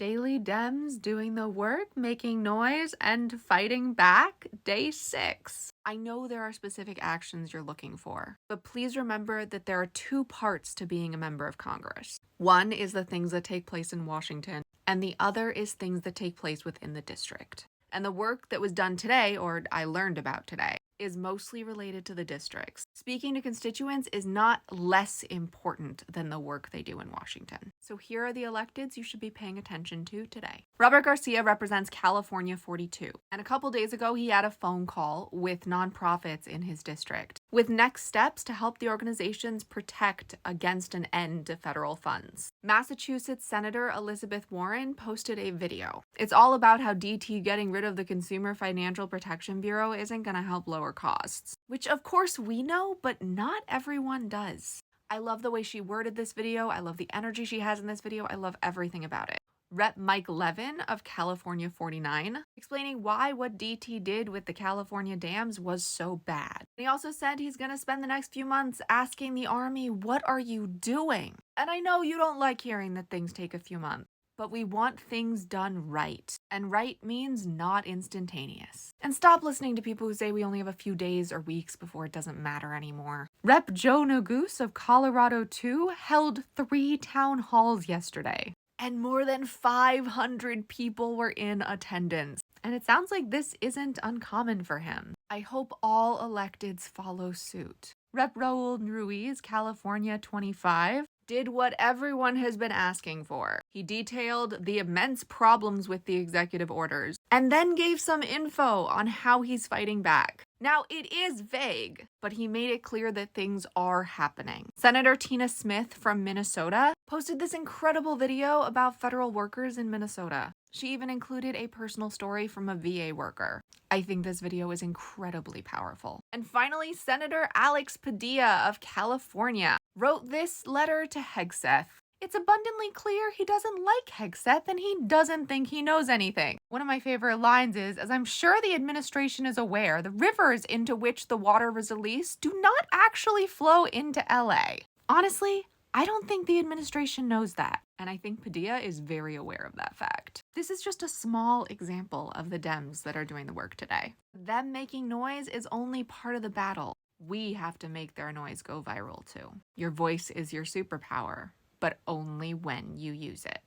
Daily Dems doing the work, making noise, and fighting back, day 6. I know there are specific actions you're looking for, but please remember that there are two parts to being a member of Congress. One is the things that take place in Washington, and the other is things that take place within the district. And the work that was done today, or I learned about today, is mostly related to the districts. Speaking to constituents is not less important than the work they do in Washington. So here are the electeds you should be paying attention to today. Robert Garcia represents California 42, and a couple days ago he had a phone call with nonprofits in his district with next steps to help the organizations protect against an end to federal funds. Massachusetts Senator Elizabeth Warren posted a video. It's all about how DT getting rid of the Consumer Financial Protection Bureau isn't going to help lower costs, which of course we know, but not everyone does. I love the way she worded this video. I love the energy she has in this video. I love everything about it. Rep. Mike Levin of California 49, explaining why what DT did with the California dams was so bad. He also said he's going to spend the next few months asking the Army, what are you doing? And I know you don't like hearing that things take a few months, but we want things done right. And right means not instantaneous. And stop listening to people who say we only have a few days or weeks before it doesn't matter anymore. Rep. Joe Nogoose of Colorado 2 held 3 town halls yesterday, and more than 500 people were in attendance. And it sounds like this isn't uncommon for him. I hope all electeds follow suit. Rep. Raul Ruiz, California 25, did what everyone has been asking for. He detailed the immense problems with the executive orders and then gave some info on how he's fighting back. Now, it is vague, but he made it clear that things are happening. Senator Tina Smith from Minnesota posted this incredible video about federal workers in Minnesota. She even included a personal story from a VA worker. I think this video is incredibly powerful. And finally, Senator Alex Padilla of California wrote this letter to Hegseth. It's abundantly clear he doesn't like Hegseth and he doesn't think he knows anything. One of my favorite lines is, as I'm sure the administration is aware, the rivers into which the water was released do not actually flow into LA. Honestly, I don't think the administration knows that, and I think Padilla is very aware of that fact. This is just a small example of the Dems that are doing the work today. Them making noise is only part of the battle. We have to make their noise go viral too. Your voice is your superpower, but only when you use it.